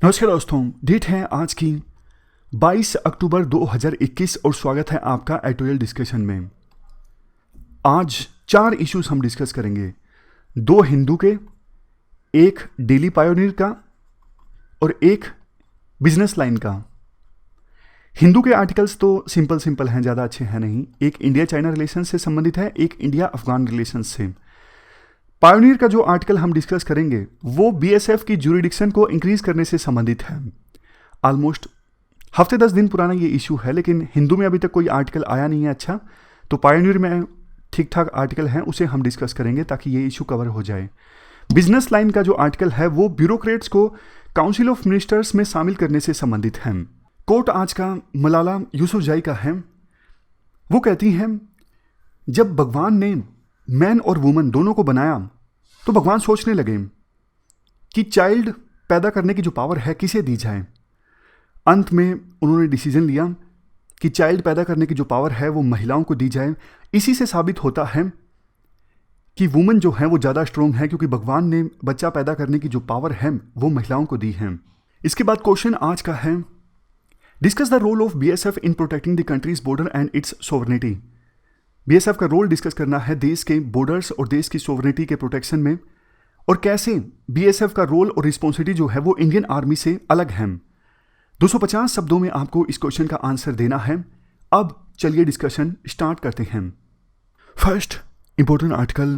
नमस्कार दोस्तों, डेट है आज की 22 अक्टूबर 2021 और स्वागत है आपका एटोरियल डिस्कशन में। आज 4 इश्यूज हम डिस्कस करेंगे, 2 हिंदू के, एक डेली पायोनियर का और एक बिजनेस लाइन का। हिंदू के आर्टिकल्स तो सिंपल हैं, ज़्यादा अच्छे हैं नहीं। एक इंडिया चाइना रिलेशन से संबंधित है, एक इंडिया अफगान रिलेशन से। पायोनियर का जो आर्टिकल हम डिस्कस करेंगे वो बीएसएफ की ज्यूरिडिक्शन को इंक्रीज करने से संबंधित है। ऑलमोस्ट हफ्ते 10 दिन पुराना ये इशू है, लेकिन हिंदू में अभी तक कोई आर्टिकल आया नहीं है। अच्छा, तो पायोनियर में ठीक ठाक आर्टिकल हैं, उसे हम डिस्कस करेंगे ताकि ये इशू कवर हो जाए। बिजनेस लाइन का जो आर्टिकल है वो ब्यूरोक्रेट्स को काउंसिल ऑफ मिनिस्टर्स में शामिल करने से संबंधित है। कोट आज का मलाला यूसुफजाई का है। वो कहती हैं, जब भगवान ने मैन और वुमन दोनों को बनाया तो भगवान सोचने लगे कि चाइल्ड पैदा करने की जो पावर है किसे दी जाए। अंत में उन्होंने डिसीजन लिया कि चाइल्ड पैदा करने की जो पावर है वो महिलाओं को दी जाए। इसी से साबित होता है कि वुमन जो है वो ज़्यादा स्ट्रोंग है, क्योंकि भगवान ने बच्चा पैदा करने की जो पावर है वो महिलाओं को दी है। इसके बाद क्वेश्चन आज का है, discuss the role of BSF in protecting the country's border and its sovereignty. BSF का रोल डिस्कस करना है देश के बॉर्डर्स और देश की सोवरेनिटी के प्रोटेक्शन में, और कैसे बीएसएफ का रोल और रिस्पॉन्सिबिलिटी जो है वो इंडियन आर्मी से अलग है। 250 शब्दों में आपको इस क्वेश्चन का आंसर देना है। अब चलिए डिस्कशन स्टार्ट करते हैं। First important article,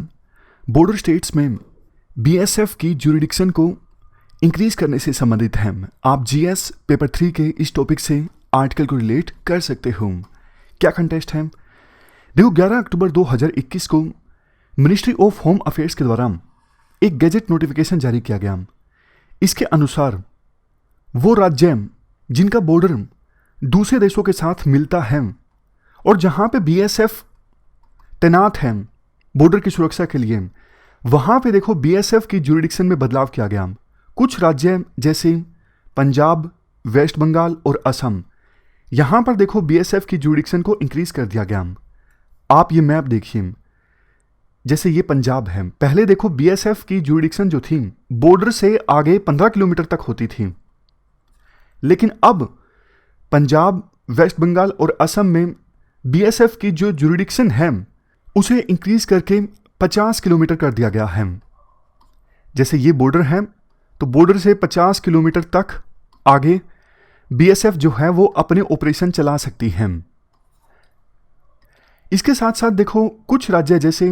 border states में बीएसएफ की ज्यूरिडिक्शन को इंक्रीज करने से संबंधित है। आप जीएस पेपर 3 के इस टॉपिक से आर्टिकल को रिलेट कर सकते हो। क्या कंटेस्ट है? देखो, 11 अक्टूबर 2021 को मिनिस्ट्री ऑफ होम अफेयर्स के द्वारा एक गैजेट नोटिफिकेशन जारी किया गया। इसके अनुसार वो राज्य जिनका बॉर्डर दूसरे देशों के साथ मिलता है और जहां पे बीएसएफ तैनात है बॉर्डर की सुरक्षा के लिए, वहां पे देखो बीएसएफ की ज्यूरिडिक्शन में बदलाव किया गया। कुछ राज्य जैसे पंजाब, वेस्ट बंगाल और असम, यहां पर देखो बीएसएफ की ज्यूरिडिक्शन को इंक्रीज कर दिया गया। आप ये मैप देखिए, जैसे ये पंजाब है। पहले देखो बीएसएफ की ज्यूरिडिक्शन जो थी बॉर्डर से आगे 15 किलोमीटर तक होती थी, लेकिन अब पंजाब, वेस्ट बंगाल और असम में बीएसएफ की जो ज्यूरिडिक्शन है उसे इंक्रीज करके 50 किलोमीटर कर दिया गया है। जैसे ये बॉर्डर है, तो बॉर्डर से 50 किलोमीटर तक आगे बीएसएफ जो है वो अपने ऑपरेशन चला सकती है। इसके साथ साथ देखो कुछ राज्य जैसे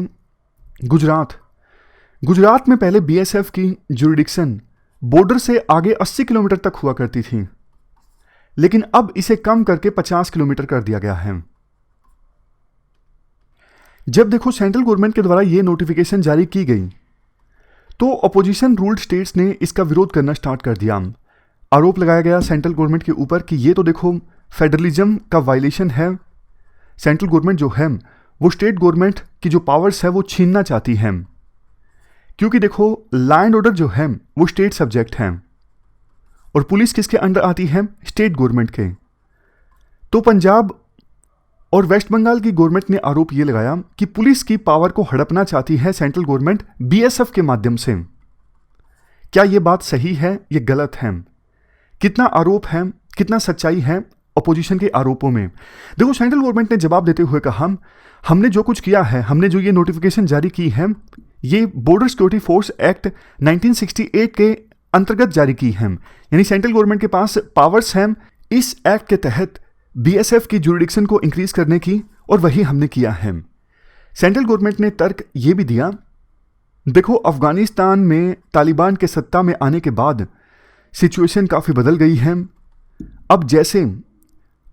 गुजरात में पहले बीएसएफ की ज्यूरिडिक्शन बॉर्डर से आगे 80 किलोमीटर तक हुआ करती थी, लेकिन अब इसे कम करके 50 किलोमीटर कर दिया गया है। जब देखो सेंट्रल गवर्नमेंट के द्वारा यह नोटिफिकेशन जारी की गई तो अपोजिशन रूल्ड स्टेट्स ने इसका विरोध करना स्टार्ट कर दिया। आरोप लगाया गया सेंट्रल गवर्नमेंट के ऊपर कि ये तो देखो फेडरलिज्म का वायलेशन है। सेंट्रल गवर्नमेंट जो है वो स्टेट गवर्नमेंट की जो पावर्स है वो छीनना चाहती है, क्योंकि देखो लॉ एंड ऑर्डर जो है वो स्टेट सब्जेक्ट है और पुलिस किसके अंडर आती है? स्टेट गवर्नमेंट के। तो पंजाब और वेस्ट बंगाल की गवर्नमेंट ने आरोप ये लगाया कि पुलिस की पावर को हड़पना चाहती है सेंट्रल गवर्नमेंट बीएसएफ के माध्यम से। क्या ये बात सही है? ये गलत है? कितना आरोप है, कितना सच्चाई है अपोजिशन के आरोपों में? देखो सेंट्रल गवर्नमेंट ने जवाब देते हुए कहा, हमने जो कुछ किया है, हमने जो ये नोटिफिकेशन जारी की है, ये बॉर्डर सिक्योरिटी फोर्स एक्ट 1968 के अंतर्गत जारी की है। यानी सेंट्रल गवर्नमेंट के पास पावर्स हैं इस एक्ट के तहत बीएसएफ की ज्यूरिडिक्शन को इंक्रीज करने की, और वही हमने किया है। सेंट्रल गवर्नमेंट ने तर्क ये भी दिया, देखो अफगानिस्तान में तालिबान के सत्ता में आने के बाद सिचुएशन काफ़ी बदल गई है। अब जैसे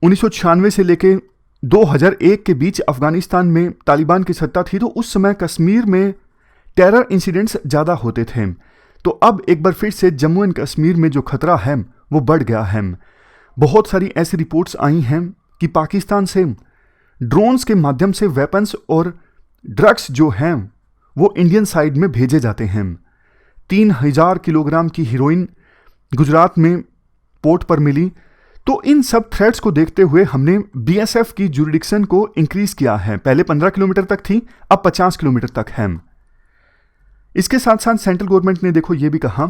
1996 से लेके 2001 के बीच अफगानिस्तान में तालिबान की सत्ता थी, तो उस समय कश्मीर में टेरर इंसिडेंट्स ज़्यादा होते थे। तो अब एक बार फिर से जम्मू एंड कश्मीर में जो खतरा है वो बढ़ गया है। बहुत सारी ऐसी रिपोर्ट्स आई हैं कि पाकिस्तान से ड्रोन्स के माध्यम से वेपन्स और ड्रग्स जो हैं वो इंडियन साइड में भेजे जाते हैं। 3000 किलोग्राम की हीरोइन गुजरात में पोर्ट पर मिली। तो इन सब थ्रेट्स को देखते हुए हमने बीएसएफ की ज्यूरिडिक्शन को इंक्रीज किया है। पहले 15 किलोमीटर तक थी, अब 50 किलोमीटर तक है। इसके साथ साथ सेंट्रल गवर्नमेंट ने देखो ये भी कहा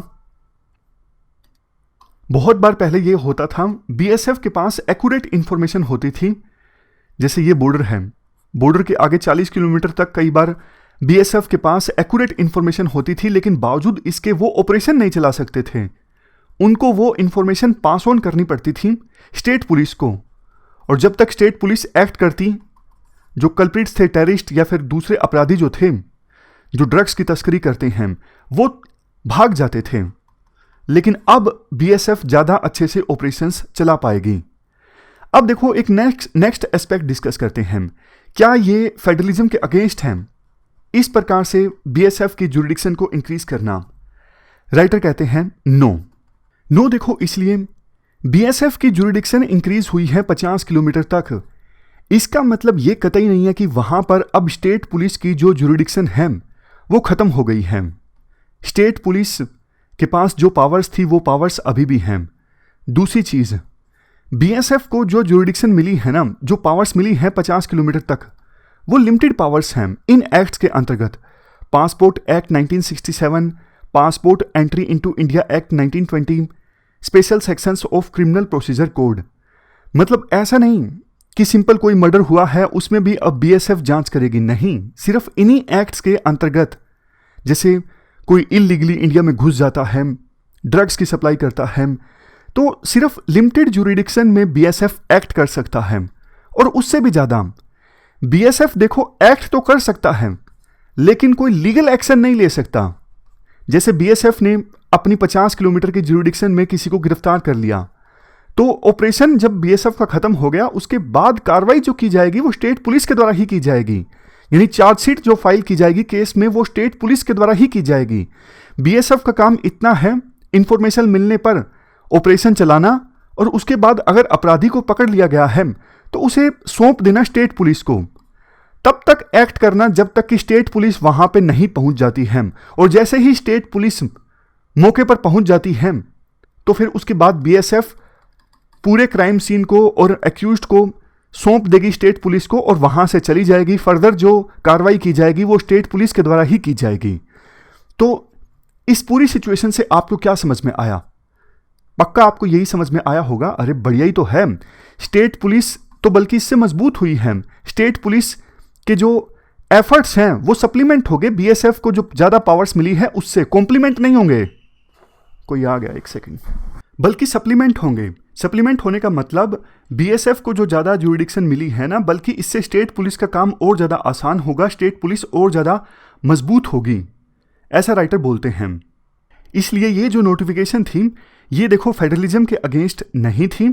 बहुत बार पहले ये होता था, बीएसएफ के पास एक्यूरेट इंफॉर्मेशन होती थी। जैसे ये बॉर्डर है, बॉर्डर के आगे 40 किलोमीटर तक कई बार बीएसएफ के पास एक्यूरेट इंफॉर्मेशन होती थी, लेकिन बावजूद इसके वो ऑपरेशन नहीं चला सकते थे। उनको वो इंफॉर्मेशन पास ऑन करनी पड़ती थी स्टेट पुलिस को, और जब तक स्टेट पुलिस एक्ट करती, जो कल्प्रिट्स थे, टेररिस्ट या फिर दूसरे अपराधी जो थे, जो ड्रग्स की तस्करी करते हैं, वो भाग जाते थे। लेकिन अब बीएसएफ ज़्यादा अच्छे से ऑपरेशंस चला पाएगी। अब देखो एक नेक्स्ट एस्पेक्ट डिस्कस करते हैं। क्या ये फेडरलिज्म के अगेंस्ट हैं, इस प्रकार से बीएसएफ की जुरिडिक्शन को इंक्रीज करना? राइटर कहते हैं नो देखो, इसलिए बीएसएफ की जुरिडिक्शन इंक्रीज हुई है 50 किलोमीटर तक। इसका मतलब ये कतई नहीं है कि वहां पर अब स्टेट पुलिस की जो जुरिडिक्शन है वो खत्म हो गई है। स्टेट पुलिस के पास जो पावर्स थी वो पावर्स अभी भी हैं। दूसरी चीज, बीएसएफ को जो जुरिडिक्शन मिली है ना, जो पावर्स मिली है 50 किलोमीटर तक, वो लिमिटेड पावर्स हैं इन एक्ट्स के अंतर्गत। Passport act 1967, passport entry into India act 1920, special sections of criminal procedure code. मतलब ऐसा नहीं कि सिंपल कोई मर्डर हुआ है उसमें भी अब बीएसएफ जांच करेगी, नहीं। सिर्फ इन्हीं एक्ट्स के अंतर्गत, जैसे कोई इलीगली इंडिया में घुस जाता है, ड्रग्स की सप्लाई करता है, तो सिर्फ लिमिटेड जुरिडिक्शन में बीएसएफ एक्ट कर सकता है। और उससे भी ज्यादा बीएसएफ देखो एक्ट तो कर सकता है, लेकिन कोई लीगल एक्शन नहीं ले सकता। जैसे बीएसएफ ने अपनी 50 किलोमीटर की जुरिडिक्शन में किसी को गिरफ्तार कर लिया, तो ऑपरेशन जब बीएसएफ का खत्म हो गया, उसके बाद कार्रवाई जो की जाएगी वो स्टेट पुलिस के द्वारा ही की जाएगी। यानी चार्जशीट जो फाइल की जाएगी केस में, वो स्टेट पुलिस के द्वारा ही की जाएगी। बीएसएफ का काम इतना है, इंफॉर्मेशन मिलने पर ऑपरेशन चलाना, और उसके बाद अगर अपराधी को पकड़ लिया गया है तो उसे सौंप देना स्टेट पुलिस को। तब तक एक्ट करना जब तक कि स्टेट पुलिस वहां पे नहीं पहुंच जाती है। और जैसे ही स्टेट पुलिस मौके पर पहुंच जाती है तो फिर उसके बाद बीएसएफ पूरे क्राइम सीन को और एक्यूज्ड को सौंप देगी स्टेट पुलिस को, और वहां से चली जाएगी। फर्दर जो कार्रवाई की जाएगी वो स्टेट पुलिस के द्वारा ही की जाएगी। तो इस पूरी सिचुएशन से आपको क्या समझ में आया? पक्का आपको यही समझ में आया होगा, अरे बढ़िया ही तो है। स्टेट पुलिस तो बल्कि इससे मजबूत हुई है। स्टेट पुलिस के जो एफर्ट्स हैं वो सप्लीमेंट हो गए, बीएसएफ को जो ज्यादा पावर्स मिली है उससे कॉम्प्लीमेंट नहीं होंगे। कोई आ गया, एक सेकंड, बल्कि सप्लीमेंट होंगे। सप्लीमेंट होने का मतलब बीएसएफ को जो ज्यादा जुरिडिक्शन मिली है ना, बल्कि इससे स्टेट पुलिस का काम और ज्यादा आसान होगा, स्टेट पुलिस और ज्यादा मजबूत होगी, ऐसा राइटर बोलते हैं। इसलिए ये जो नोटिफिकेशन थी, ये देखो फेडरलिज्म के अगेंस्ट नहीं थी,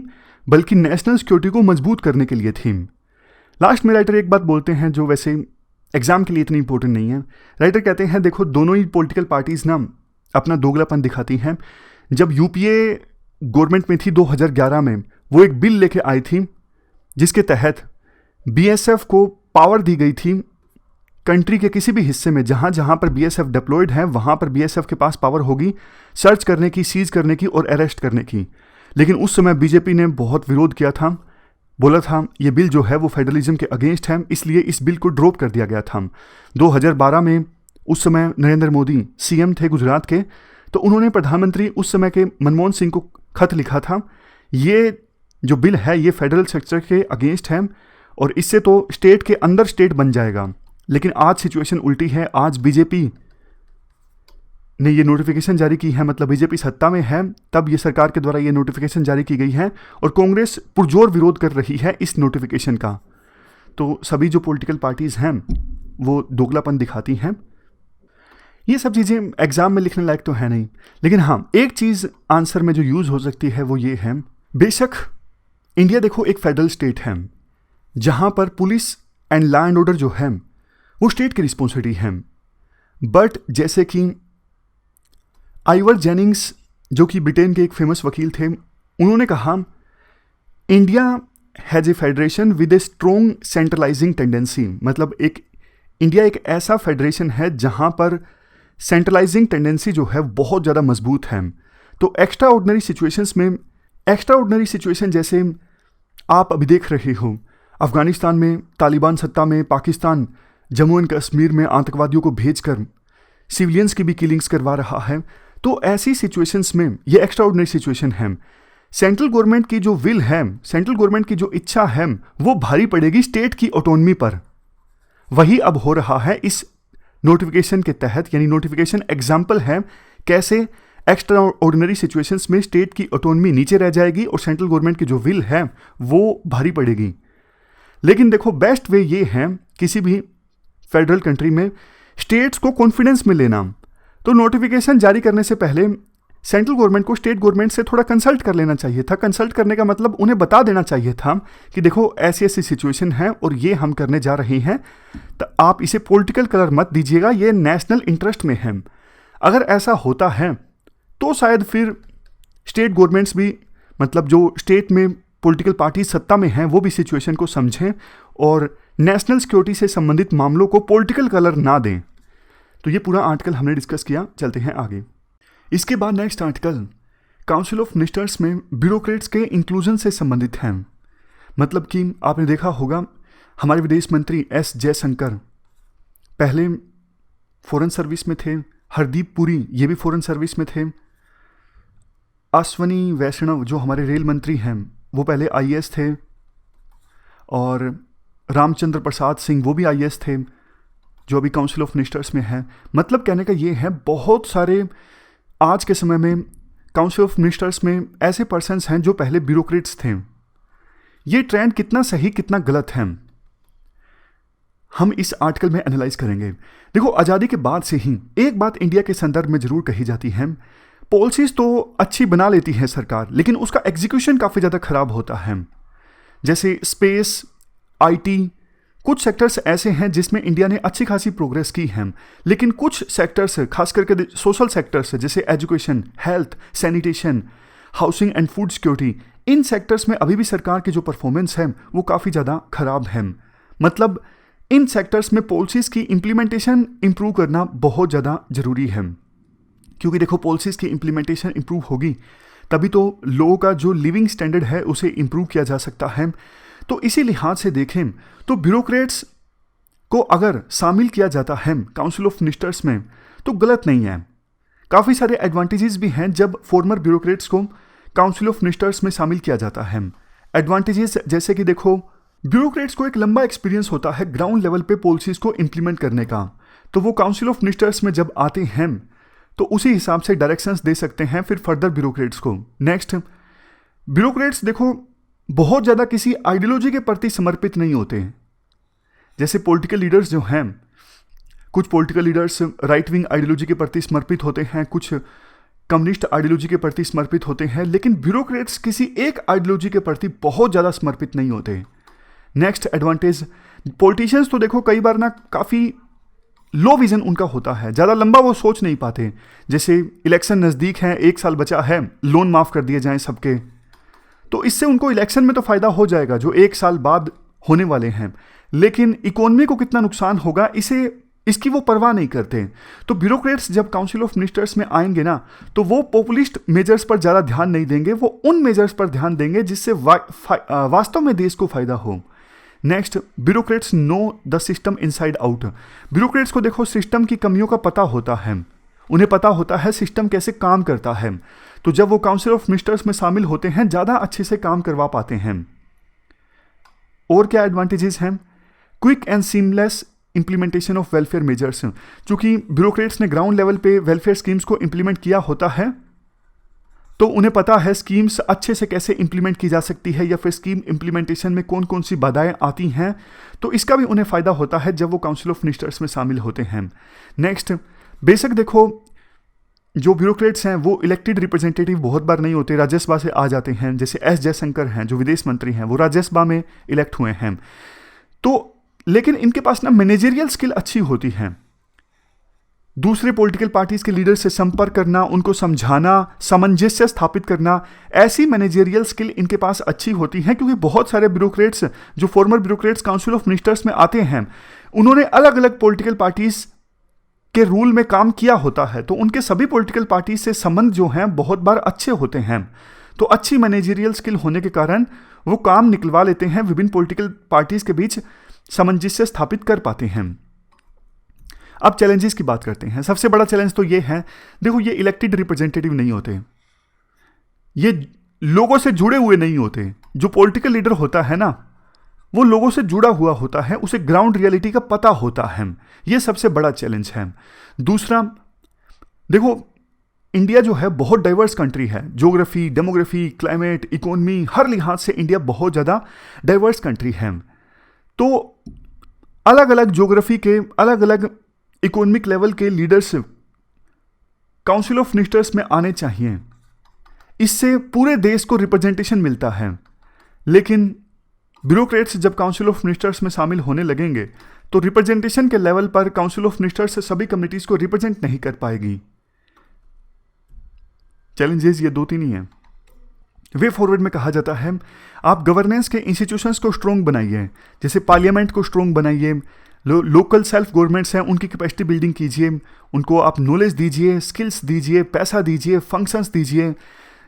बल्कि नेशनल सिक्योरिटी को मजबूत करने के लिए थी। लास्ट में राइटर एक बात बोलते हैं जो वैसे एग्जाम के लिए इतनी इंपॉर्टेंट नहीं है। राइटर कहते हैं देखो दोनों ही पॉलिटिकल पार्टीज ना अपना दोगलापन दिखाती हैं। जब यूपीए गवर्नमेंट में थी 2011 में, वो एक बिल लेके आई थी जिसके तहत बीएसएफ को पावर दी गई थी कंट्री के किसी भी हिस्से में जहां जहां पर बीएसएफ डिप्लॉयड है, वहां पर बीएसएफ के पास पावर होगी सर्च करने की, सीज करने की और अरेस्ट करने की। लेकिन उस समय बीजेपी ने बहुत विरोध किया था, बोला था ये बिल जो है वो फेडरलिज्म के अगेंस्ट है, इसलिए इस बिल को ड्रॉप कर दिया गया था। 2012 में उस समय नरेंद्र मोदी सीएम थे गुजरात के, तो उन्होंने प्रधानमंत्री उस समय के मनमोहन सिंह को खत लिखा था, ये जो बिल है ये फेडरल स्ट्रक्चर के अगेंस्ट है और इससे तो स्टेट के अंदर स्टेट बन जाएगा। लेकिन आज सिचुएशन उल्टी है, आज बीजेपी ने ये नोटिफिकेशन जारी की है, मतलब बीजेपी सत्ता में है तब ये सरकार के द्वारा ये नोटिफिकेशन जारी की गई है और कांग्रेस पुरजोर विरोध कर रही है इस नोटिफिकेशन का। तो सभी जो पॉलिटिकल पार्टीज हैं वो दोगलापन दिखाती हैं। ये सब चीज़ें एग्जाम में लिखने लायक तो है नहीं, लेकिन हाँ एक चीज़ आंसर में जो यूज़ हो सकती है वो ये है, बेशक इंडिया देखो एक फेडरल स्टेट है जहाँ पर police and law and order जो है वो स्टेट की रिस्पॉन्सिबिलिटी है। बट जैसे कि आइवर जेनिंग्स जो कि ब्रिटेन के एक फेमस वकील थे, उन्होंने कहा India has a federation with A strong centralising tendency, मतलब इंडिया एक ऐसा फेडरेशन है जहाँ पर सेंट्रलाइजिंग टेंडेंसी जो है बहुत ज़्यादा मजबूत है। तो एक्स्ट्रा ऑर्डिनरी सिचुएशंस में, एक्स्ट्रा ऑर्डिनरी सिचुएशन जैसे आप अभी देख रहे हो अफगानिस्तान में तालिबान सत्ता में, पाकिस्तान जम्मू एंड कश्मीर में आतंकवादियों को भेजकर सिविलियंस की भी किलिंग्स करवा रहा है, तो ऐसी सिचुएशंस में ये एक्स्ट्रा ऑर्डिनरी सिचुएशन है, सेंट्रल गवर्नमेंट की जो विल है, सेंट्रल गवर्नमेंट की जो इच्छा है, वो भारी पड़ेगी स्टेट की ऑटोनॉमी पर। वही अब हो रहा है इस नोटिफिकेशन के तहत, यानी नोटिफिकेशन एग्जाम्पल है कैसे एक्स्ट्रा ऑर्डिनरी सिचुएशंस में स्टेट की ऑटोनॉमी नीचे रह जाएगी और सेंट्रल गवर्नमेंट की जो विल है वो भारी पड़ेगी। लेकिन देखो, बेस्ट वे ये है किसी भी फेडरल कंट्री में स्टेट्स को कॉन्फिडेंस में लेना। तो नोटिफिकेशन जारी करने से पहले सेंट्रल गवर्नमेंट को स्टेट गवर्नमेंट से थोड़ा कंसल्ट कर लेना चाहिए था। कंसल्ट करने का मतलब उन्हें बता देना चाहिए था कि देखो ऐसी ऐसी सिचुएशन है और ये हम करने जा रहे हैं, तो आप इसे पॉलिटिकल कलर मत दीजिएगा, ये नेशनल इंटरेस्ट में है। अगर ऐसा होता है तो शायद फिर स्टेट गवर्नमेंट्स भी, मतलब जो स्टेट में पॉलिटिकल पार्टी सत्ता में हैं, वो भी सिचुएशन को समझें और नेशनल सिक्योरिटी से संबंधित मामलों को पॉलिटिकल कलर ना दें। तो ये पूरा आर्टिकल हमने डिस्कस किया, चलते हैं आगे। इसके बाद next article council of ministers में ब्यूरोक्रेट्स के इंक्लूजन से संबंधित है। मतलब कि आपने देखा होगा हमारे विदेश मंत्री एस जयशंकर पहले फॉरेन सर्विस में थे, हरदीप पुरी ये भी फॉरेन सर्विस में थे, अश्वनी वैष्णव जो हमारे रेल मंत्री हैं वो पहले आईएएस थे, और रामचंद्र प्रसाद सिंह वो भी आईएएस थे जो अभी काउंसिल ऑफ मिनिस्टर्स में है। मतलब कहने का ये है, बहुत सारे आज के समय में काउंसिल ऑफ मिनिस्टर्स में ऐसे पर्सन्स हैं जो पहले ब्यूरोक्रेट्स थे। ये ट्रेंड कितना सही कितना गलत है हम इस आर्टिकल में एनालाइज करेंगे। देखो, आज़ादी के बाद से ही एक बात इंडिया के संदर्भ में जरूर कही जाती है, पॉलिसीज तो अच्छी बना लेती है सरकार, लेकिन उसका एग्जीक्यूशन काफ़ी ज़्यादा खराब होता है। जैसे स्पेस, आईटी, कुछ सेक्टर्स ऐसे हैं जिसमें इंडिया ने अच्छी खासी प्रोग्रेस की है, लेकिन कुछ सेक्टर्स खास करके सोशल सेक्टर्स जैसे education, health, sanitation, housing and food security, in sectors में अभी भी सरकार की जो परफॉर्मेंस है वो काफ़ी ज़्यादा खराब है। मतलब इन सेक्टर्स में पॉलिसीज़ की इम्प्लीमेंटेशन इम्प्रूव करना बहुत ज़्यादा ज़रूरी है, क्योंकि देखो पॉलिसीज़ की इम्प्लीमेंटेशन इम्प्रूव होगी तभी तो लोगों का जो लिविंग स्टैंडर्ड है उसे इम्प्रूव किया जा सकता है। तो इसी लिहाज से देखें तो ब्यूरोक्रेट्स को अगर शामिल किया जाता है काउंसिल ऑफ मिनिस्टर्स में तो गलत नहीं है। काफ़ी सारे एडवांटेजेस भी हैं जब फॉर्मर ब्यूरोक्रेट्स को काउंसिल ऑफ मिनिस्टर्स में शामिल किया जाता है। एडवांटेजेस जैसे कि देखो, ब्यूरोक्रेट्स को एक लंबा एक्सपीरियंस होता है ग्राउंड लेवल पे पॉलिसीज़ को इम्प्लीमेंट करने का, तो वो काउंसिल ऑफ मिनिस्टर्स में जब आते हैं तो उसी हिसाब से डायरेक्शंस दे सकते हैं फिर फर्दर ब्यूरोक्रेट्स को। नेक्स्ट, ब्यूरोक्रेट्स देखो बहुत ज़्यादा किसी आइडियोलॉजी के प्रति समर्पित नहीं होते। जैसे पॉलिटिकल लीडर्स जो हैं, कुछ political leaders right wing ideology के प्रति समर्पित होते हैं, कुछ कम्युनिस्ट आइडियोलॉजी के प्रति समर्पित होते हैं, लेकिन ब्यूरोक्रेट्स किसी एक आइडियोलॉजी के प्रति बहुत ज़्यादा समर्पित नहीं होते। नेक्स्ट एडवांटेज, पॉलिटिशियंस तो देखो कई बार ना काफ़ी लो विजन उनका होता है, ज़्यादा लंबा वो सोच नहीं पाते। जैसे इलेक्शन नज़दीक है, 1 साल बचा है, लोन माफ़ कर दिए जाएं सबके, तो इससे उनको इलेक्शन में तो फ़ायदा हो जाएगा जो 1 साल बाद होने वाले हैं, लेकिन इकोनॉमी को कितना नुकसान होगा इसकी वो परवाह नहीं करते। तो ब्यूरोक्रेट्स जब काउंसिल ऑफ मिनिस्टर्स में आएंगे ना तो वो पॉपुलिस्ट मेजर्स पर ज़्यादा ध्यान नहीं देंगे, वो उन मेजर्स पर ध्यान देंगे जिससे वास्तव में देश को फ़ायदा हो। Next, bureaucrats know the system inside out. Bureaucrats को देखो सिस्टम की कमियों का पता होता है, उन्हें पता होता है सिस्टम कैसे काम करता है, तो जब वो काउंसिल ऑफ मिनिस्टर्स में शामिल होते हैं ज़्यादा अच्छे से काम करवा पाते हैं। और क्या एडवांटेजेस हैं? Quick and seamless implementation of welfare measures. चूंकि ब्यूरोक्रेट्स ने ग्राउंड लेवल पे वेलफेयर स्कीम्स को इंप्लीमेंट किया होता है तो उन्हें पता है स्कीम्स अच्छे से कैसे इंप्लीमेंट की जा सकती है या फिर स्कीम इंप्लीमेंटेशन में कौन कौन सी बाधाएं आती हैं, तो इसका भी उन्हें फ़ायदा होता है जब वो काउंसिल ऑफ मिनिस्टर्स में शामिल होते हैं। नेक्स्ट, बेशक देखो जो ब्यूरोक्रेट्स हैं वो इलेक्टेड रिप्रेजेंटेटिव बहुत बार नहीं होते, राज्यसभा से आ जाते हैं। जैसे एस जयशंकर हैं जो विदेश मंत्री हैं, वो राज्यसभा में इलेक्ट हुए हैं, तो लेकिन इनके पास ना मैनेजरियल स्किल अच्छी होती है, दूसरे पॉलिटिकल पार्टीज के लीडर से संपर्क करना, उनको समझाना, सामंजस्य स्थापित करना, ऐसी मैनेजरियल स्किल इनके पास अच्छी होती है। क्योंकि बहुत सारे ब्यूरोक्रेट्स जो farmer bureaucrats council of ministers में आते हैं उन्होंने अलग अलग पॉलिटिकल पार्टीज के रूल में काम किया होता है, तो उनके सभी पॉलिटिकल पार्टी से संबंध जो हैं बहुत बार अच्छे होते हैं। तो अच्छी मैनेजरियल स्किल होने के कारण वो काम निकलवा लेते हैं, विभिन्न पॉलिटिकल पार्टीज के बीच सामंजस्य स्थापित कर पाते हैं। अब चैलेंजेस की बात करते हैं। सबसे बड़ा चैलेंज तो ये है, देखो ये इलेक्टेड रिप्रेजेंटेटिव नहीं होते, ये लोगों से जुड़े हुए नहीं होते। जो पॉलिटिकल लीडर होता है ना, वो लोगों से जुड़ा हुआ होता है, उसे ग्राउंड रियलिटी का पता होता है। ये सबसे बड़ा चैलेंज है। दूसरा, देखो इंडिया जो है बहुत डाइवर्स कंट्री है, ज्योग्राफी, डेमोग्राफी, क्लाइमेट, इकोनॉमी, हर लिहाज से इंडिया बहुत ज़्यादा डाइवर्स कंट्री है। तो अलग अलग ज्योग्राफी के, अलग अलग इकोनॉमिक लेवल के लीडर्स काउंसिल ऑफ मिनिस्टर्स में आने चाहिए। इससे पूरे देश को रिप्रेजेंटेशन मिलता है। लेकिन ब्यूरोक्रेट्स जब काउंसिल ऑफ मिनिस्टर्स में शामिल होने लगेंगे तो रिप्रेजेंटेशन के लेवल पर काउंसिल ऑफ मिनिस्टर्स सभी कम्युनिटीज को रिप्रेजेंट नहीं कर पाएगी। चैलेंजेस ये 2-3 ही हैं। वे फॉरवर्ड में कहा जाता है, आप गवर्नेंस के इंस्टीट्यूशंस को स्ट्रोंग बनाइए, जैसे पार्लियामेंट को स्ट्रोंग बनाइए, लोकल सेल्फ गवर्नमेंट्स हैं उनकी कैपेसिटी बिल्डिंग कीजिए, उनको आप नॉलेज दीजिए, स्किल्स दीजिए, पैसा दीजिए, फंक्शंस दीजिए।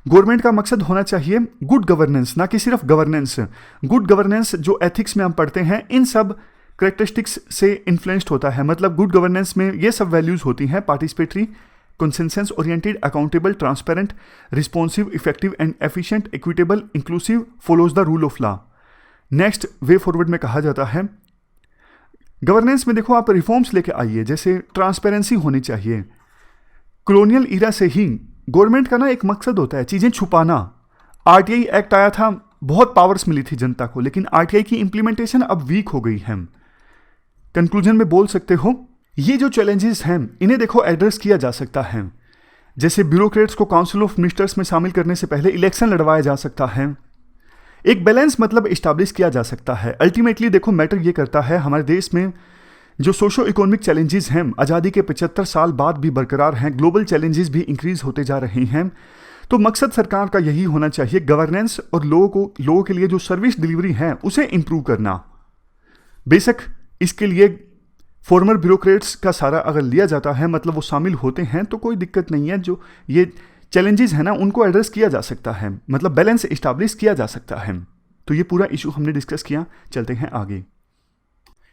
गवर्नमेंट का मकसद होना चाहिए गुड गवर्नेंस, ना कि सिर्फ गवर्नेंस। गुड गवर्नेंस जो एथिक्स में हम पढ़ते हैं, इन सब करेक्टरिस्टिक्स से इन्फ्लुएंस्ड होता है। मतलब गुड गवर्नेंस में ये सब वैल्यूज होती हैं, participatory, consensus oriented, accountable, transparent, responsive, effective and efficient, equitable, inclusive, follows the rule of law. Next way forward में कहा जाता है, गवर्नेंस में देखो आप रिफॉर्म्स लेके आइए, जैसे ट्रांसपेरेंसी होनी चाहिए। कॉलोनियल ईरा से ही गवर्नमेंट का ना एक मकसद होता है चीज़ें छुपाना। आरटीआई एक्ट आया था, बहुत पावर्स मिली थी जनता को, लेकिन आरटीआई की इंप्लीमेंटेशन अब वीक हो गई है। कंक्लूजन में बोल सकते हो, ये जो चैलेंजेस हैं इन्हें देखो एड्रेस किया जा सकता है। जैसे ब्यूरोक्रेट्स को काउंसिल ऑफ मिनिस्टर्स में शामिल करने से पहले इलेक्शन लड़वाया जा सकता है। एक बैलेंस मतलब इस्टेब्लिश किया जा सकता है। अल्टीमेटली देखो मैटर ये करता है, हमारे देश में जो सोशो इकोनॉमिक चैलेंजेस हैं आज़ादी के 75 साल बाद भी बरकरार हैं, ग्लोबल चैलेंजेस भी इंक्रीज होते जा रहे हैं। तो मकसद सरकार का यही होना चाहिए, गवर्नेंस और लोगों के लिए जो सर्विस डिलीवरी है उसे इंप्रूव करना। बेशक इसके लिए फॉर्मर ब्यूरोक्रेट्स का सारा अगर लिया जाता है, मतलब वो शामिल होते हैं, तो कोई दिक्कत नहीं है। जो ये चैलेंजेस है ना उनको एड्रेस किया जा सकता है, मतलब बैलेंस इस्टेब्लिश किया जा सकता है। तो ये पूरा इशू हमने डिस्कस किया। चलते हैं आगे।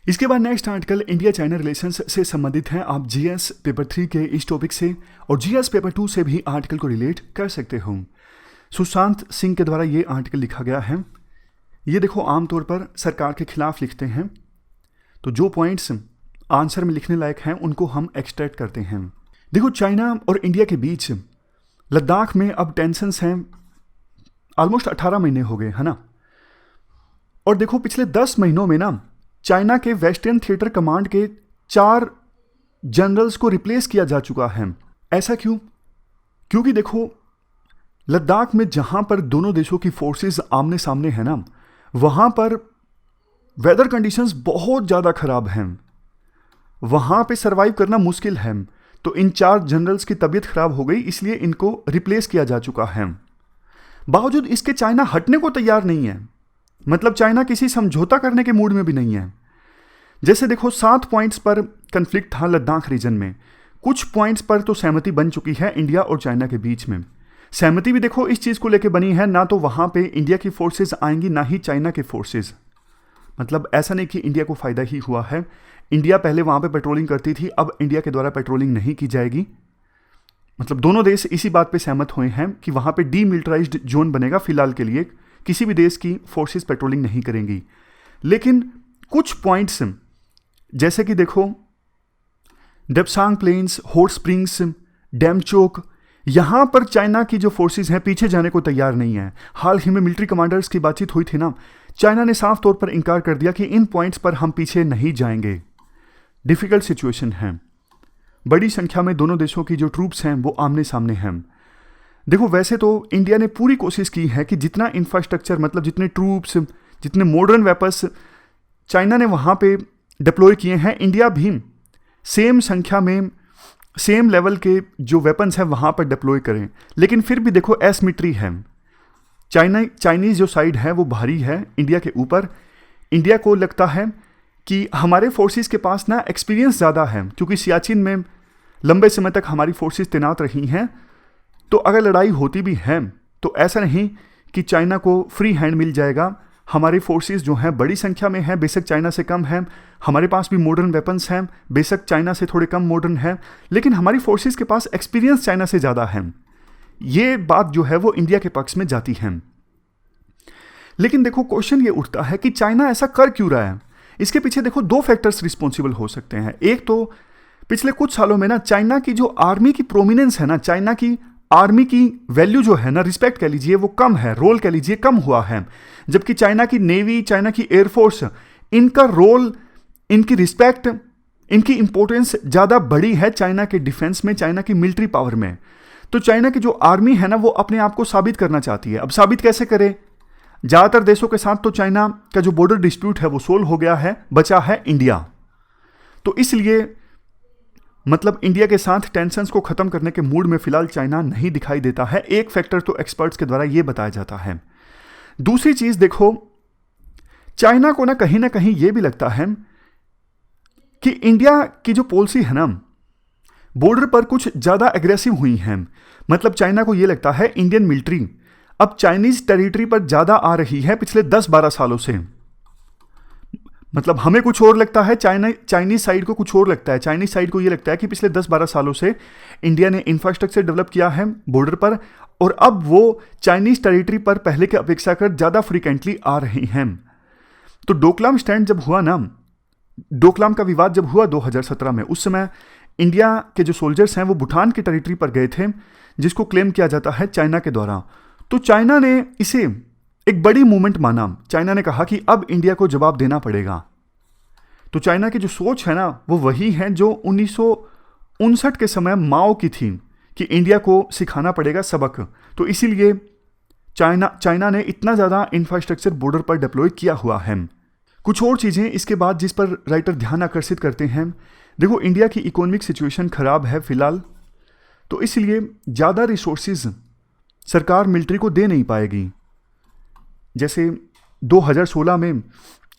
इसके बाद next article India China relations से संबंधित है। आप जीएस पेपर 3 के इस टॉपिक से और जीएस पेपर 2 से भी आर्टिकल को रिलेट कर सकते हो। सुशांत सिंह के द्वारा ये आर्टिकल लिखा गया है। ये देखो आमतौर पर सरकार के खिलाफ लिखते हैं, तो जो पॉइंट्स आंसर में लिखने लायक हैं उनको हम एक्सट्रैक्ट करते हैं। देखो चाइना और इंडिया के बीच लद्दाख में अब टेंशन्स हैं, ऑलमोस्ट 18 महीने हो गए, है ना। और देखो पिछले 10 महीनों में ना चाइना के वेस्टर्न थिएटर कमांड के 4 जनरल्स को रिप्लेस किया जा चुका है। ऐसा क्यों? क्योंकि देखो लद्दाख में जहां पर दोनों देशों की फोर्सेस आमने सामने है ना, वहां पर वेदर कंडीशंस बहुत ज़्यादा खराब हैं, वहां पे सरवाइव करना मुश्किल है। तो इन 4 जनरल्स की तबीयत खराब हो गई, इसलिए इनको रिप्लेस किया जा चुका है। बावजूद इसके चाइना हटने को तैयार नहीं है, मतलब चाइना किसी समझौता करने के मूड में भी नहीं है। जैसे देखो 7 पॉइंट्स पर कन्फ्लिक्ट था लद्दाख रीजन में, कुछ पॉइंट्स पर तो सहमति बन चुकी है इंडिया और चाइना के बीच में। सहमति भी देखो इस चीज़ को लेकर बनी है, ना तो वहाँ पे इंडिया की फोर्सेस आएंगी ना ही चाइना के फोर्सेस। मतलब ऐसा नहीं कि इंडिया को फ़ायदा ही हुआ है। इंडिया पहले वहाँ पे पेट्रोलिंग करती थी, अब इंडिया के द्वारा पेट्रोलिंग नहीं की जाएगी। मतलब दोनों देश इसी बात पे सहमत हुए हैं कि वहाँ पे डीमिलिटराइज्ड जोन बनेगा फिलहाल के लिए, किसी भी देश की फोर्सेस पेट्रोलिंग नहीं करेंगी। लेकिन कुछ पॉइंट्स जैसे कि देखो डेप्सांग प्लेन्स, हॉट स्प्रिंग्स, डैमचोक, यहाँ पर चाइना की जो फोर्सेस हैं पीछे जाने को तैयार नहीं है। हाल ही में मिलिट्री कमांडर्स की बातचीत हुई थी ना, चाइना ने साफ तौर पर इनकार कर दिया कि इन पॉइंट्स पर हम पीछे नहीं जाएंगे। डिफिकल्ट सिचुएशन है, बड़ी संख्या में दोनों देशों की जो ट्रूप्स हैं वो आमने सामने हैं। देखो वैसे तो इंडिया ने पूरी कोशिश की है कि जितना इंफ्रास्ट्रक्चर, मतलब जितने ट्रूप्स, जितने मॉडर्न वेपन्स चाइना ने वहाँ पे डिप्लॉय किए हैं, इंडिया भी सेम संख्या में, सेम लेवल के जो वेपन्स हैं वहाँ पर डिप्लॉय करें। लेकिन फिर भी देखो एसिमेट्री है, चाइनीज़ जो साइड है वो भारी है इंडिया के ऊपर। इंडिया को लगता है कि हमारे फोर्सेस के पास ना एक्सपीरियंस ज़्यादा है, क्योंकि सियाचिन में लंबे समय तक हमारी फोर्सेस तैनात रही हैं। तो अगर लड़ाई होती भी है तो ऐसा नहीं कि चाइना को फ्री हैंड मिल जाएगा, हमारे फोर्सेस जो हैं बड़ी संख्या में हैं, बेशक चाइना से कम हैं। हमारे पास भी मॉडर्न वेपन्स हैं, बेशक चाइना से थोड़े कम मॉडर्न हैं, लेकिन हमारी फोर्सेस के पास एक्सपीरियंस चाइना से ज़्यादा है। ये बात जो है वो इंडिया के पक्ष में जाती है। लेकिन देखो क्वेश्चन ये उठता है कि चाइना ऐसा कर क्यों रहा है। इसके पीछे देखो दो फैक्टर्स रिस्पॉन्सिबल हो सकते हैं। एक तो पिछले कुछ सालों में ना चाइना की जो आर्मी की प्रोमिनेंस है ना, चाइना की आर्मी की वैल्यू जो है ना, रिस्पेक्ट कह लीजिए, वो कम है, रोल कह लीजिए कम हुआ है। जबकि चाइना की नेवी, चाइना की एयरफोर्स, इनका रोल, इनकी रिस्पेक्ट, इनकी इंपॉर्टेंस ज़्यादा बड़ी है चाइना के डिफेंस में, चाइना की मिलिट्री पावर में। तो चाइना की जो आर्मी है ना वो अपने आप को साबित करना चाहती है। अब साबित कैसे करे? ज़्यादातर देशों के साथ तो चाइना का जो बॉर्डर डिस्प्यूट है वो सोल्व हो गया है, बचा है इंडिया। तो इसलिए मतलब इंडिया के साथ टेंशन्स को खत्म करने के मूड में फिलहाल चाइना नहीं दिखाई देता है। एक फैक्टर तो एक्सपर्ट्स के द्वारा यह बताया जाता है। दूसरी चीज देखो, चाइना को ना कहीं यह भी लगता है कि इंडिया की जो पॉलिसी है ना बॉर्डर पर कुछ ज्यादा एग्रेसिव हुई है। मतलब चाइना को यह लगता है इंडियन मिलिट्री अब चाइनीज टेरिटरी पर ज्यादा आ रही है पिछले 10-12 सालों से। मतलब हमें कुछ और लगता है, चाइनीज साइड को कुछ और लगता है। चाइनीज साइड को यह लगता है कि पिछले 10-12 सालों से इंडिया ने इंफ्रास्ट्रक्चर डेवलप किया है बॉर्डर पर, और अब वो चाइनीज टेरिटरी पर पहले के अपेक्षा कर ज्यादा फ्रीक्वेंटली आ रही हैं। तो डोकलाम स्टैंड जब हुआ ना, डोकलाम का विवाद जब हुआ 2017 में, उस समय इंडिया के जो सोल्जर्स हैं वो भूटान की टेरिटरी पर गए थे, जिसको क्लेम किया जाता है चाइना के द्वारा। तो चाइना ने इसे एक बड़ी मूवमेंट माना। चाइना ने कहा कि अब इंडिया को जवाब देना पड़ेगा। तो चाइना की जो सोच है ना वो वही है जो 1959 के समय माओ की थी कि इंडिया को सिखाना पड़ेगा सबक। तो इसीलिए चाइना ने इतना ज़्यादा इंफ्रास्ट्रक्चर बॉर्डर पर डिप्लॉय किया हुआ है। कुछ और चीज़ें इसके बाद जिस पर राइटर ध्यान आकर्षित करते हैं, देखो इंडिया की इकोनॉमिक सिचुएशन खराब है फिलहाल, तो इसलिए ज़्यादा रिसोर्सेज सरकार मिलिट्री को दे नहीं पाएगी। जैसे 2016 में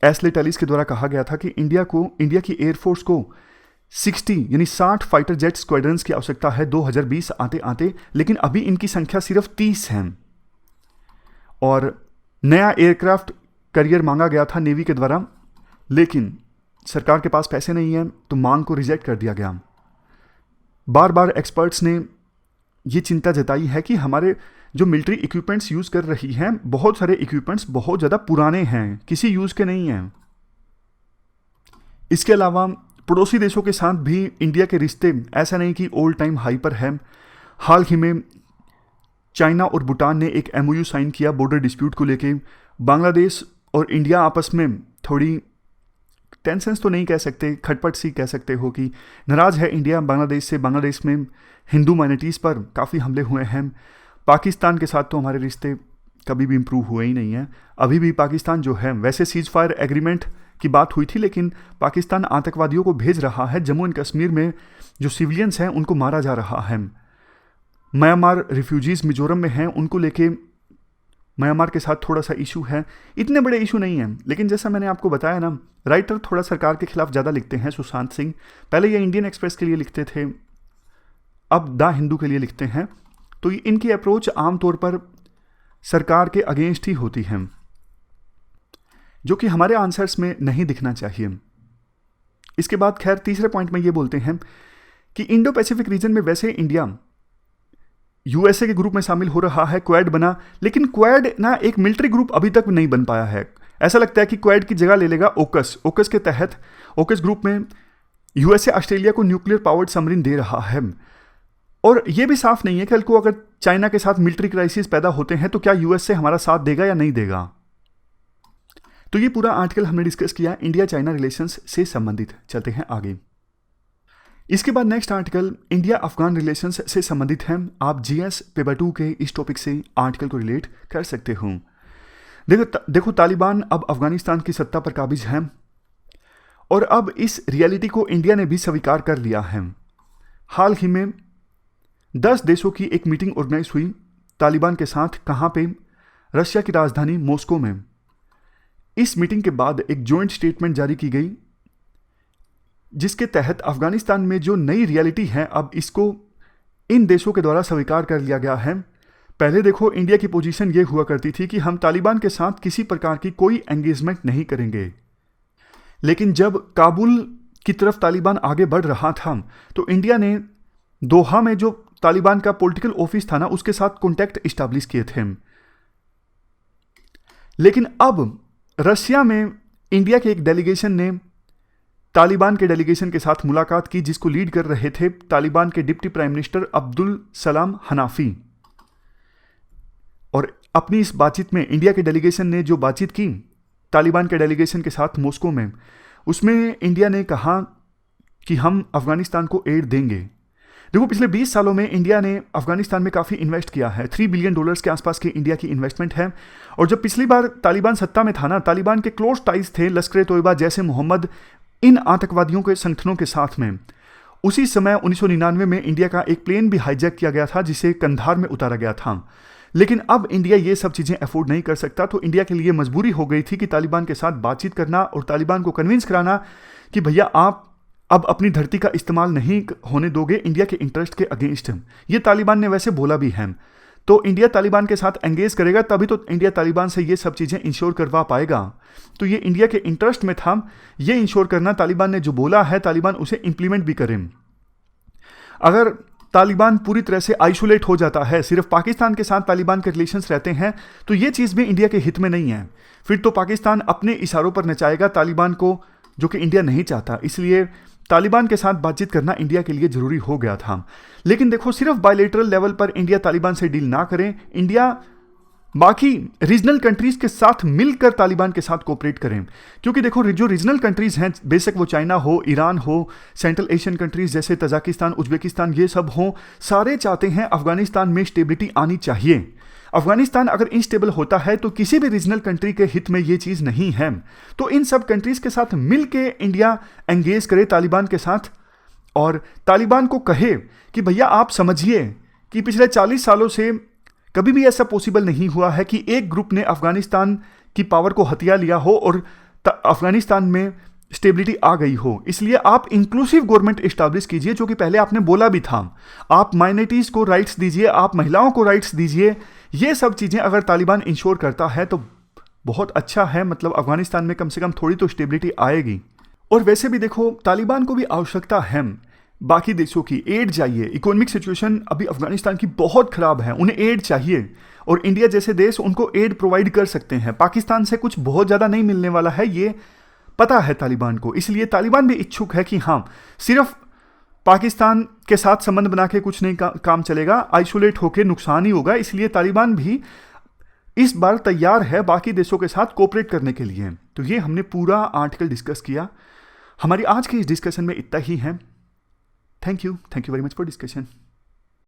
एस्ले टेलिस के द्वारा कहा गया था कि इंडिया की एयरफोर्स को 60 फाइटर जेट स्क्वाड्रंस की आवश्यकता है 2020 आते आते, लेकिन अभी इनकी संख्या सिर्फ 30 है। और नया एयरक्राफ्ट करियर मांगा गया था नेवी के द्वारा, लेकिन सरकार के पास पैसे नहीं है, तो मांग को रिजेक्ट कर दिया गया। बार बार एक्सपर्ट्स ने ये चिंता जताई है कि हमारे जो मिलिट्री इक्विपमेंट्स यूज़ कर रही हैं, बहुत सारे इक्विपमेंट्स बहुत ज़्यादा पुराने हैं, किसी यूज़ के नहीं हैं। इसके अलावा पड़ोसी देशों के साथ भी इंडिया के रिश्ते ऐसा नहीं कि ऑल टाइम हाई पर है। हाल ही में चाइना और भूटान ने एक MOU साइन किया बॉर्डर डिस्प्यूट को लेके। बांग्लादेश और इंडिया आपस में थोड़ी टेंशन्स तो नहीं कह सकते, खटपट सी कह सकते हो कि नाराज़ है इंडिया बांग्लादेश से। बांग्लादेश में हिंदू माइनॉरिटीज़ पर काफ़ी हमले हुए हैं। पाकिस्तान के साथ तो हमारे रिश्ते कभी भी इम्प्रूव हुए ही नहीं हैं। अभी भी पाकिस्तान जो है, वैसे सीज फायर एग्रीमेंट की बात हुई थी, लेकिन पाकिस्तान आतंकवादियों को भेज रहा है। जम्मू एंड कश्मीर में जो सिविलियंस हैं उनको मारा जा रहा है। म्यांमार रिफ्यूजीज़ मिजोरम में हैं, उनको लेके म्यांमार के साथ थोड़ा सा इशू है। इतने बड़े इशू नहीं हैं, लेकिन जैसा मैंने आपको बताया ना, राइटर थोड़ा सरकार के खिलाफ ज़्यादा लिखते हैं। सुशांत सिंह पहले ये इंडियन एक्सप्रेस के लिए लिखते थे, अब द हिंदू के लिए लिखते हैं। तो इनकी अप्रोच आमतौर पर सरकार के अगेंस्ट ही होती है, जो कि हमारे आंसर्स में नहीं दिखना चाहिए। इसके बाद खैर तीसरे पॉइंट में ये बोलते हैं कि इंडो पैसिफिक रीजन में वैसे इंडिया USA के ग्रुप में शामिल हो रहा है, क्वाड बना, लेकिन क्वाड ना एक मिलिट्री ग्रुप अभी तक नहीं बन पाया है। ऐसा लगता है कि क्वाड की जगह ले लेगा ओकस। ओकस के तहत ओकस ग्रुप में USA ऑस्ट्रेलिया को न्यूक्लियर पावर्ड सबमरीन दे रहा है। और यह भी साफ नहीं है कि कल को अगर चाइना के साथ मिलिट्री क्राइसिस पैदा होते हैं तो क्या USA हमारा साथ देगा या नहीं देगा। तो ये पूरा आर्टिकल हमने डिस्कस किया इंडिया चाइना रिलेशंस से संबंधित। चलते हैं आगे। इसके बाद next article India Afghan relations से संबंधित है। आप GS पेपर 2 के इस टॉपिक से आर्टिकल को रिलेट कर सकते हो। देखो तालिबान अब अफगानिस्तान की सत्ता पर काबिज है, और अब इस रियलिटी को इंडिया ने भी स्वीकार कर लिया है। हाल ही में 10 देशों की एक मीटिंग ऑर्गेनाइज हुई तालिबान के साथ। कहाँ पे? रशिया की राजधानी मॉस्को में। इस मीटिंग के बाद एक जॉइंट स्टेटमेंट जारी की गई, जिसके तहत अफगानिस्तान में जो नई रियलिटी है अब इसको इन देशों के द्वारा स्वीकार कर लिया गया है। पहले देखो इंडिया की पोजीशन ये हुआ करती थी कि हम तालिबान के साथ किसी प्रकार की कोई एंगेजमेंट नहीं करेंगे, लेकिन जब काबुल की तरफ तालिबान आगे बढ़ रहा था तो इंडिया ने दोहा में जो तालिबान का पॉलिटिकल ऑफिस था ना, उसके साथ कॉन्टैक्ट इस्टेब्लिश किए थे। लेकिन अब रशिया में इंडिया के एक डेलीगेशन ने तालिबान के डेलीगेशन के साथ मुलाकात की, जिसको लीड कर रहे थे तालिबान के deputy prime minister Abdul Salam Hanafi. और अपनी इस बातचीत में इंडिया के डेलीगेशन ने जो बातचीत की तालिबान के डेलीगेशन के साथ मॉस्को में, उसमें इंडिया ने कहा कि हम अफगानिस्तान को एड देंगे। देखो पिछले 20 सालों में इंडिया ने अफगानिस्तान में काफ़ी इन्वेस्ट किया है, $3 बिलियन के आसपास की इंडिया की इन्वेस्टमेंट है। और जब पिछली बार तालिबान सत्ता में था ना, तालिबान के क्लोज टाइज थे लश्कर तोयबा जैसे मोहम्मद इन आतंकवादियों के संगठनों के साथ में। उसी समय 1999 में इंडिया का एक प्लेन भी हाईजैक किया गया था, जिसे कंधार में उतारा गया था। लेकिन अब इंडिया ये सब चीज़ें अफोर्ड नहीं कर सकता, तो इंडिया के लिए मजबूरी हो गई थी कि तालिबान के साथ बातचीत करना और तालिबान को कन्विंस कराना कि भैया आप अब अपनी धरती का इस्तेमाल नहीं होने दोगे इंडिया के इंटरेस्ट के अगेंस्ट। ये तालिबान ने वैसे बोला भी है, तो इंडिया तालिबान के साथ एंगेज करेगा तभी तो इंडिया तालिबान से ये सब चीज़ें इंश्योर करवा पाएगा। तो ये इंडिया के इंटरेस्ट में था ये इंश्योर करना, तालिबान ने जो बोला है तालिबान उसे इंप्लीमेंट भी करें। अगर तालिबान पूरी तरह से आइसोलेट हो जाता है, सिर्फ पाकिस्तान के साथ तालिबान के रिलेशंस रहते हैं, तो ये चीज़ भी इंडिया के हित में नहीं है। फिर तो पाकिस्तान अपने इशारों पर नचाएगा तालिबान को, जो कि इंडिया नहीं चाहता। इसलिए तालिबान के साथ बातचीत करना इंडिया के लिए ज़रूरी हो गया था। लेकिन देखो सिर्फ बायलैटरल लेवल पर इंडिया तालिबान से डील ना करें, इंडिया बाकी रीजनल कंट्रीज़ के साथ मिलकर तालिबान के साथ कोऑपरेट करें। क्योंकि देखो जो रीजनल कंट्रीज़ हैं, बेशक वो चाइना हो, ईरान हो, सेंट्रल एशियन कंट्रीज़ जैसे तजाकिस्तान, उज्बेकिस्तान, ये सब हों, सारे चाहते हैं अफगानिस्तान में स्टेबिलिटी आनी चाहिए। अफगानिस्तान अगर इनस्टेबल होता है तो किसी भी रीजनल कंट्री के हित में ये चीज़ नहीं है। तो इन सब कंट्रीज़ के साथ मिल के इंडिया एंगेज करे तालिबान के साथ और तालिबान को कहे कि भैया आप समझिए कि पिछले 40 सालों से कभी भी ऐसा पॉसिबल नहीं हुआ है कि एक ग्रुप ने अफगानिस्तान की पावर को हथिया लिया हो और अफगानिस्तान में स्टेबिलिटी आ गई हो। इसलिए आप इंक्लूसिव गवर्नमेंट इस्टेब्लिश कीजिए, जो कि पहले आपने बोला भी था। आप माइनॉरिटीज़ को राइट्स दीजिए, आप महिलाओं को राइट्स दीजिए। ये सब चीज़ें अगर तालिबान इंश्योर करता है तो बहुत अच्छा है, मतलब अफगानिस्तान में कम से कम थोड़ी तो स्टेबिलिटी आएगी। और वैसे भी देखो तालिबान को भी आवश्यकता है बाकी देशों की, एड चाहिए। इकोनॉमिक सिचुएशन अभी अफगानिस्तान की बहुत ख़राब है, उन्हें एड चाहिए और इंडिया जैसे देश उनको एड प्रोवाइड कर सकते हैं। पाकिस्तान से कुछ बहुत ज़्यादा नहीं मिलने वाला है, ये पता है तालिबान को। इसलिए तालिबान भी इच्छुक है कि हाँ, सिर्फ पाकिस्तान के साथ संबंध बना के कुछ नहीं काम चलेगा, आइसोलेट होकर नुकसान ही होगा। इसलिए तालिबान भी इस बार तैयार है बाकी देशों के साथ कोऑपरेट करने के लिए। तो ये हमने पूरा आर्टिकल डिस्कस किया। हमारी आज की इस डिस्कशन में इतना ही है। Thank you very much for discussion.